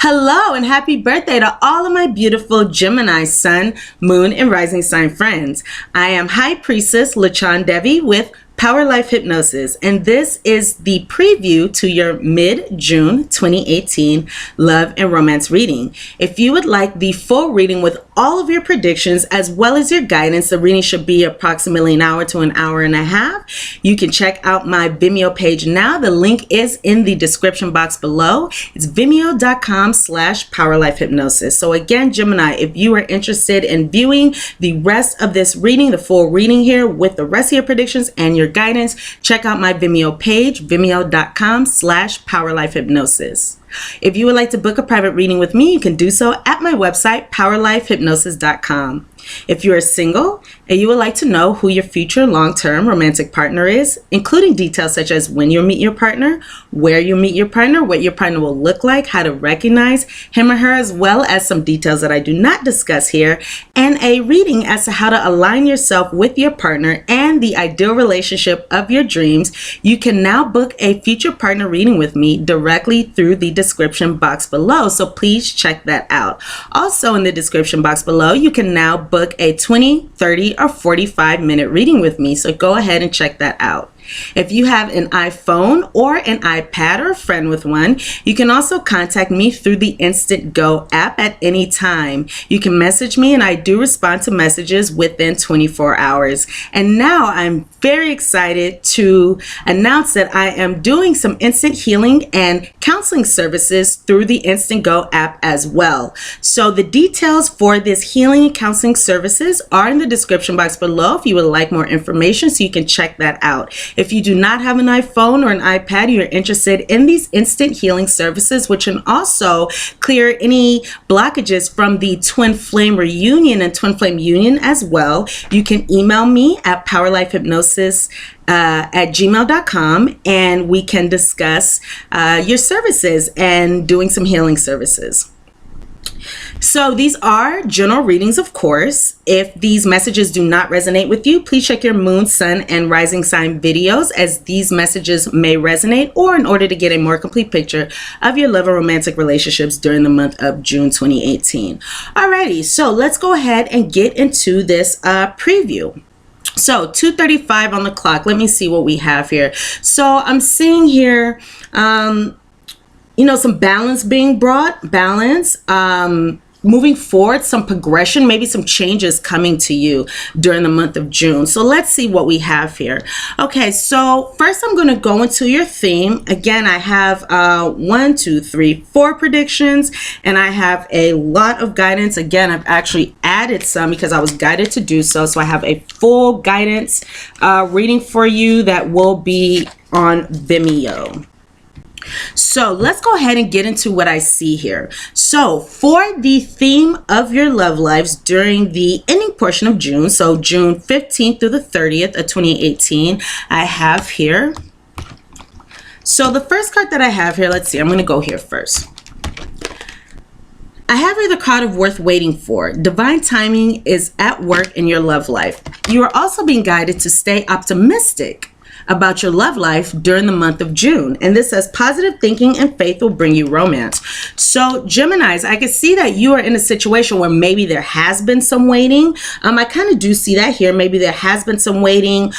Hello and happy birthday to all of my beautiful Gemini sun, moon, and rising sign friends. I am High Priestess LaChondevi with Power Life Hypnosis, and this is the preview to your mid-June 2018 love and romance reading. If you would like the full reading with all of your predictions as well as your guidance, the reading should be approximately an hour to an hour and a half. You can check out my Vimeo page now. The link is in the description box below. It's vimeo.com/powerlifehypnosis. So again, Gemini, if you are interested in viewing the rest of this reading, the full reading here with the rest of your predictions and your guidance, check out my Vimeo page, vimeo.com/powerlifehypnosis. If you would like to book a private reading with me, you can do so at my website, powerlifehypnosis.com. If you are single and you would like to know who your future long-term romantic partner is, including details such as when you'll meet your partner, where you'll meet your partner, what your partner will look like, how to recognize him or her, as well as some details that I do not discuss here, and a reading as to how to align yourself with your partner and the ideal relationship of your dreams, you can now book a future partner reading with me directly through the description box below. So please check that out. Also in the description box below, you can now book a 20, 30, or 45-minute reading with me. So go ahead and check that out. If you have an iPhone or an iPad or a friend with one, you can also contact me through the Instant Go app at any time. You can message me and I do respond to messages within 24 hours. And now I'm very excited to announce that I am doing some instant healing and counseling services through the Instant Go app as well. So the details for this healing and counseling services are in the description box below if you would like more information, so you can check that out. If you do not have an iPhone or an iPad, you're interested in these instant healing services, which can also clear any blockages from the twin flame reunion and twin flame union as well, you can email me at powerlifehypnosis at gmail.com, and we can discuss your services and doing some healing services. So these are general readings, of course. If these messages do not resonate with you, please check your moon, sun, and rising sign videos, as these messages may resonate, or in order to get a more complete picture of your love and romantic relationships during the month of June 2018. Alrighty, so let's go ahead and get into this preview. So 2:35 on the clock. Let me see what we have here. So I'm seeing here, you know, some balance being brought, moving forward, some progression, maybe some changes coming to you during the month of June. So let's see what we have here. Okay, so first I'm going to go into your theme. Again, I have 1, 2, 3, 4 predictions, and I have a lot of guidance. Again, I've actually added some because I was guided to do so. So I have a full guidance reading for you that will be on Vimeo. So let's go ahead and get into what I see here. So for the theme of your love lives during the ending portion of June, so June 15th through the 30th of 2018, I have here. So the first card that I have here, let's see, I'm going to go here first. I have here the card of worth waiting for. Divine timing is at work in your love life. You are also being guided to stay optimistic about your love life during the month of June. And this says positive thinking and faith will bring you romance. So Geminis, I can see that you are in a situation where maybe there has been some waiting. I kind of do see that here. Maybe there has been some waiting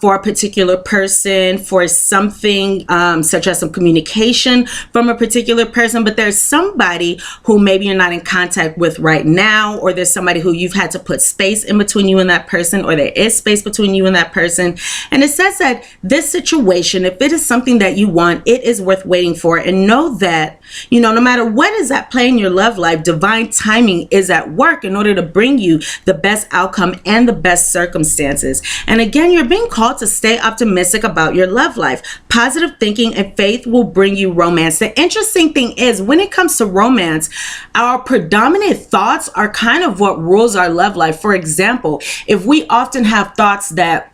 for a particular person, for something such as some communication from a particular person, but there's somebody who maybe you're not in contact with right now, or there's somebody who you've had to put space in between you and that person, or there is space between you and that person. And it says that this situation, if it is something that you want, it is worth waiting for. And know that, you know, no matter what is at play in your love life, divine timing is at work in order to bring you the best outcome and the best circumstances. And again, you're being called to stay optimistic about your love life. Positive thinking and faith will bring you romance. The interesting thing is, when it comes to romance, our predominant thoughts are kind of what rules our love life. For example, if we often have thoughts that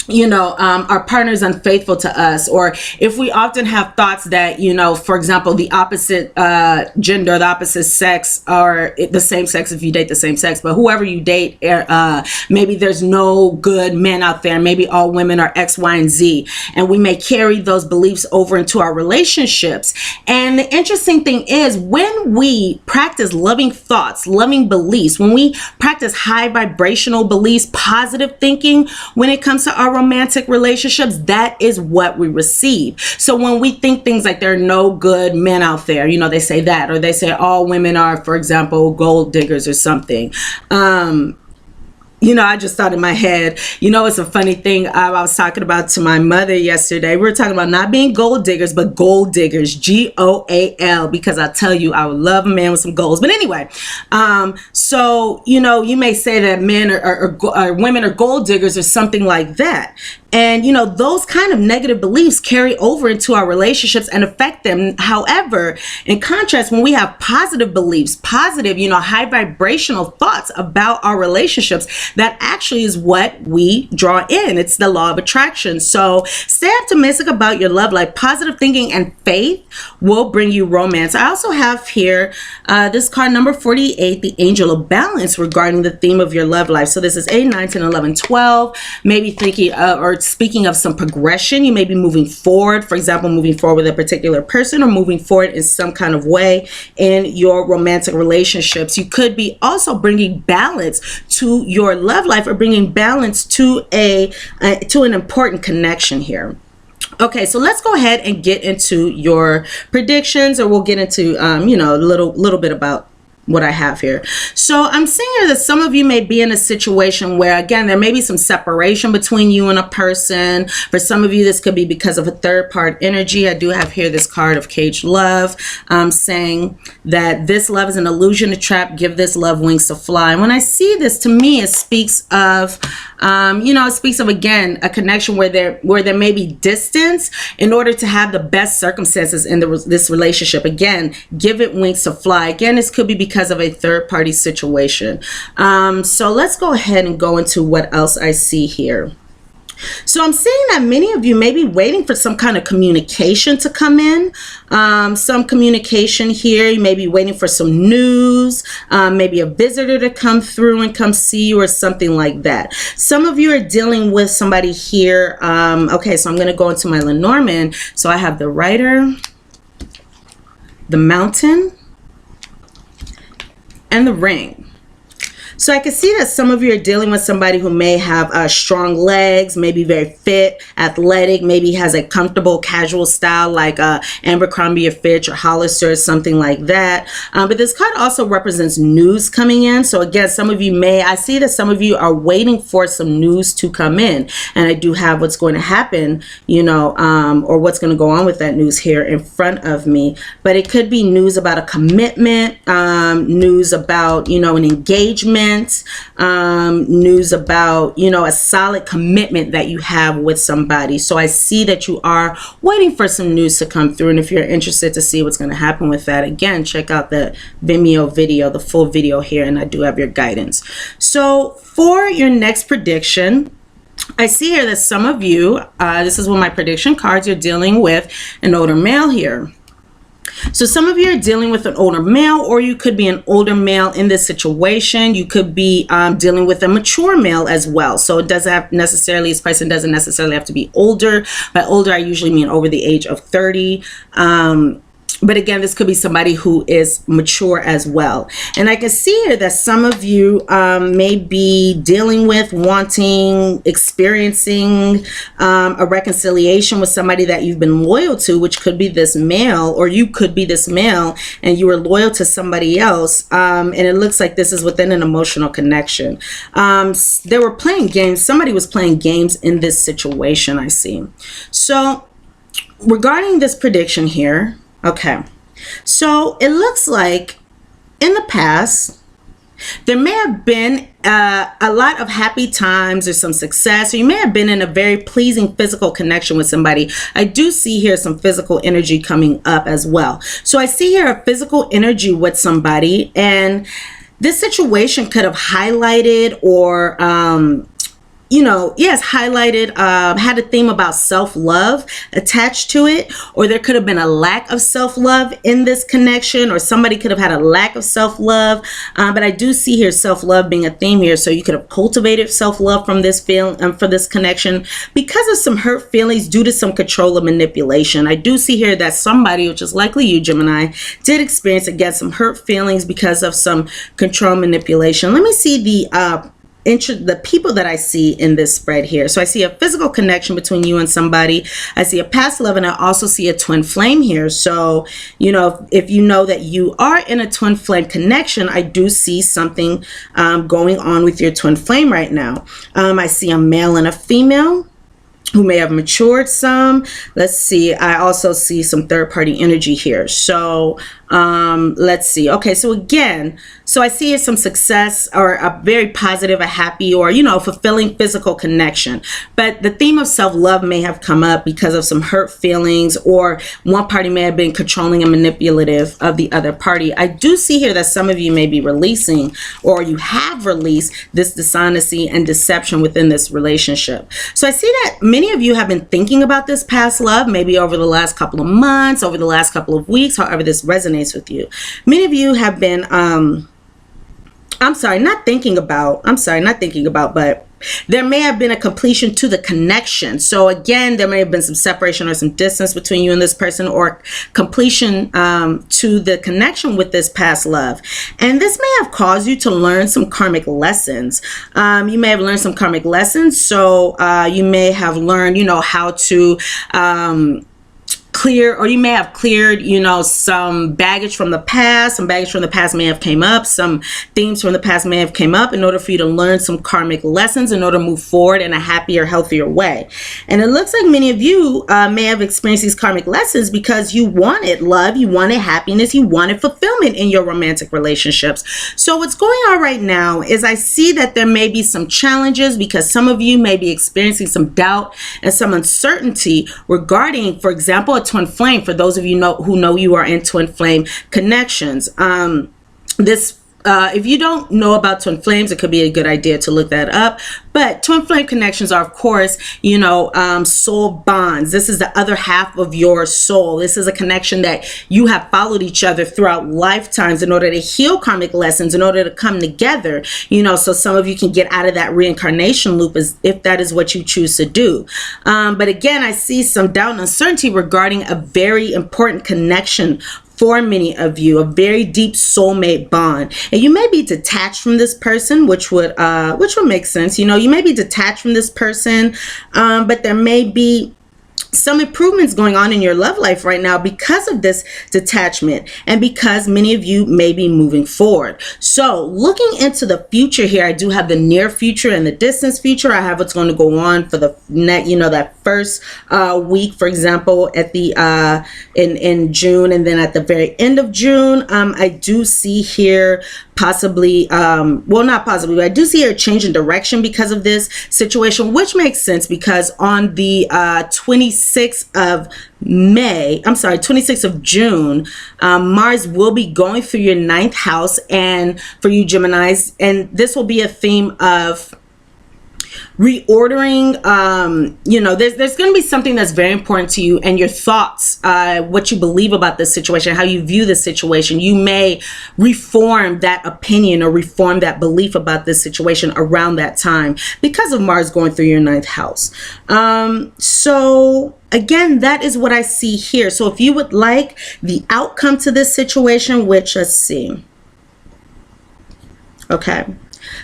our partner is unfaithful to us, or if we often have thoughts that, for example, the opposite gender, the opposite sex, or the same sex if you date the same sex, but whoever you date, maybe there's no good men out there, maybe all women are X, Y, and Z, and we may carry those beliefs over into our relationships. And the interesting thing is, when we practice loving thoughts, loving beliefs, when we practice high vibrational beliefs, positive thinking, when it comes to our romantic relationships, that is what we receive. So when we think things like there are no good men out there, they say that, or they say all women are, for example, gold diggers or something. I just thought in my head, it's a funny thing. I was talking about to my mother yesterday. We were talking about not being gold diggers, but gold diggers, GOAL, because I tell you, I would love a man with some goals. But anyway, so, you may say that men or women are gold diggers or something like that. And, those kind of negative beliefs carry over into our relationships and affect them. However, in contrast, when we have positive beliefs, positive, high vibrational thoughts about our relationships, that actually is what we draw in. It's the law of attraction. So stay optimistic about your love life. Positive thinking and faith will bring you romance. I also have here this card number 48, the Angel of Balance, regarding the theme of your love life. So this is 8, 9, 10, 11, 12, maybe thinking or speaking of some progression. You may be moving forward, for example, moving forward with a particular person, or moving forward in some kind of way in your romantic relationships. You could be also bringing balance to your love life, or bringing balance to an important connection here. Okay, so let's go ahead and get into your predictions, or we'll get into a little bit about what I have here. So I'm seeing here that some of you may be in a situation where, again, there may be some separation between you and a person. For some of you, this could be because of a third part energy. I do have here this card of caged love, saying that this love is an illusion, a trap. Give this love wings to fly. And when I see this, to me, it speaks of it speaks of, again, a connection where there may be distance in order to have the best circumstances in this relationship. Again, give it wings to fly. Again, this could be because of a third party situation. So let's go ahead and go into what else I see here. So I'm seeing that many of you may be waiting for some kind of communication to come in. Some communication here. You may be waiting for some news, maybe a visitor to come through and come see you, or something like that. Some of you are dealing with somebody here. Okay, so I'm going to go into my Lenormand. So I have the Rider, the Mountain, and the Ring. So I can see that some of you are dealing with somebody who may have strong legs, maybe very fit, athletic, maybe has a comfortable casual style like Abercrombie or Fitch or Hollister or something like that. But this card also represents news coming in. So again, I see that some of you are waiting for some news to come in. And I do have what's going to happen, or what's going to go on with that news here in front of me. But it could be news about a commitment, news about, an engagement, news about, a solid commitment that you have with somebody. So I see that you are waiting for some news to come through. And if you're interested to see what's going to happen with that, again, check out the Vimeo video, the full video here, and I do have your guidance. So for your next prediction, I see here that some of you, this is one of my prediction cards, you're dealing with an older male here. So some of you are dealing with an older male, or you could be an older male in this situation. You could be dealing with a mature male as well. So it doesn't have necessarily, this person doesn't necessarily have to be older. By older, I usually mean over the age of 30. But again, this could be somebody who is mature as well. And I can see here that some of you may be dealing with, experiencing a reconciliation with somebody that you've been loyal to, which could be this male, or you could be this male and you were loyal to somebody else. And it looks like this is within an emotional connection. They were playing games. Somebody was playing games in this situation, I see. So regarding this prediction here, okay, so it looks like in the past, there may have been a lot of happy times or some success, or you may have been in a very pleasing physical connection with somebody. I do see here some physical energy coming up as well. So I see here a physical energy with somebody, and this situation could have highlighted or you know, yes, highlighted, had a theme about self-love attached to it, or there could have been a lack of self-love in this connection, or somebody could have had a lack of self-love. But I do see here self-love being a theme here. So you could have cultivated self-love from this for this connection because of some hurt feelings due to some control or manipulation. I do see here that somebody, which is likely you, Gemini, did experience, again, some hurt feelings because of some control manipulation. Let me see the people that I see in this spread here. So I see a physical connection between you and somebody. I see a past love, and I also see a twin flame here. So, you know, if you know that you are in a twin flame connection, I do see something going on with your twin flame right now. I see a male and a female who may have matured some. Let's see. I also see some third-party energy here. So let's see. Okay, so again, so I see some success, or a very positive, a happy, or, you know, fulfilling physical connection. But the theme of self-love may have come up because of some hurt feelings, or one party may have been controlling and manipulative of the other party. I do see here that some of you may be releasing, or you have released, this dishonesty and deception within this relationship. So I see that many of you have been thinking about this past love, maybe over the last couple of months, over the last couple of weeks, however this resonates with you. Many of you have been, not thinking about, but there may have been a completion to the connection. So again, there may have been some separation or some distance between you and this person, or completion to the connection with this past love. And this may have caused you to learn some karmic lessons. You may have learned some karmic lessons. So you may have learned, you know, how to clear, or you may have cleared, you know, some baggage from the past. Some baggage from the past may have came up. Some themes from the past may have came up in order for you to learn some karmic lessons in order to move forward in a happier, healthier way. And it looks like many of you may have experienced these karmic lessons because you wanted love, you wanted happiness, you wanted fulfillment in your romantic relationships. So what's going on right now is I see that there may be some challenges because some of you may be experiencing some doubt and some uncertainty regarding, for example, a twin flame. For those of you who know you are in twin flame connections, if you don't know about twin flames, it could be a good idea to look that up. But twin flame connections are, of course, you know, soul bonds. This is the other half of your soul. This is a connection that you have followed each other throughout lifetimes in order to heal karmic lessons, in order to come together, you know, so some of you can get out of that reincarnation loop, if that is what you choose to do. But again, I see some doubt and uncertainty regarding a very important connection for many of you, a very deep soulmate bond. And you may be detached from this person, which would make sense. You know, you may be detached from this person, but there may be some improvements going on in your love life right now because of this detachment, and because many of you may be moving forward. So looking into the future here, I do have the near future and the distance future. I have what's going to go on for the net, you know, that first week, for example, at the in June, and then at the very end of June. I do see here possibly, well, not possibly, but I do see a change in direction because of this situation, which makes sense because on the 26th of June, Mars will be going through your 9th house, and for you Geminis, and this will be a theme of reordering. You know, there's going to be something that's very important to you, and your thoughts, what you believe about this situation, how you view the situation. You may reform that opinion or reform that belief about this situation around that time because of Mars going through your 9th house. So again, that is what I see here. So if you would like the outcome to this situation, which, let's see. Okay.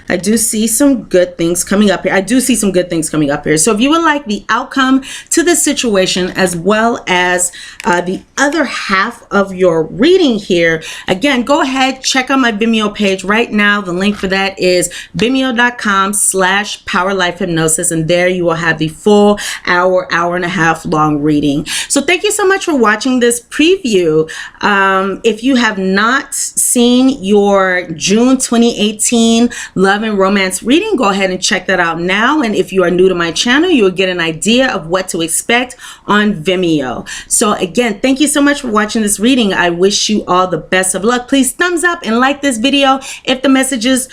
I do see some good things coming up here. So if you would like the outcome to this situation, as well as the other half of your reading here, again, go ahead, check out my Vimeo page right now. The link for that is vimeo.com/powerlifehypnosis, and there you will have the full hour and a half long reading. So thank you so much for watching this preview. If you have not seen your June 2018 love and romance reading, go ahead and check that out now. And if you are new to my channel, you will get an idea of what to expect on Vimeo. So again, thank you so much for watching this reading. I wish you all the best of luck. Please thumbs up and like this video if the messages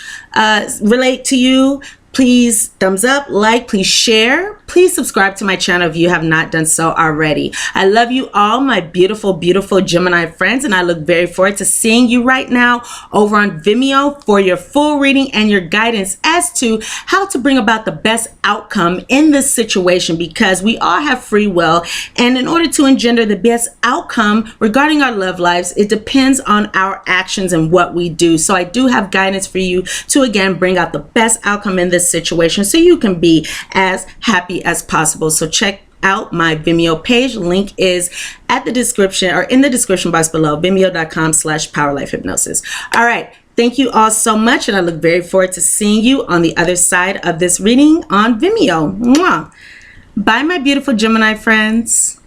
relate to you. Please thumbs up, like, please share. Please subscribe to my channel if you have not done so already. I love you all, my beautiful, beautiful Gemini friends, and I look very forward to seeing you right now over on Vimeo for your full reading and your guidance as to how to bring about the best outcome in this situation, because we all have free will, and in order to engender the best outcome regarding our love lives, it depends on our actions and what we do. So I do have guidance for you to again bring out the best outcome in this situation so you can be as happy as possible. So check out my Vimeo page. Link is at the description or in the description box below, vimeo.com/powerlifehypnosis. All right. Thank you all so much, and I look very forward to seeing you on the other side of this reading on Vimeo. Mwah. Bye, my beautiful Gemini friends.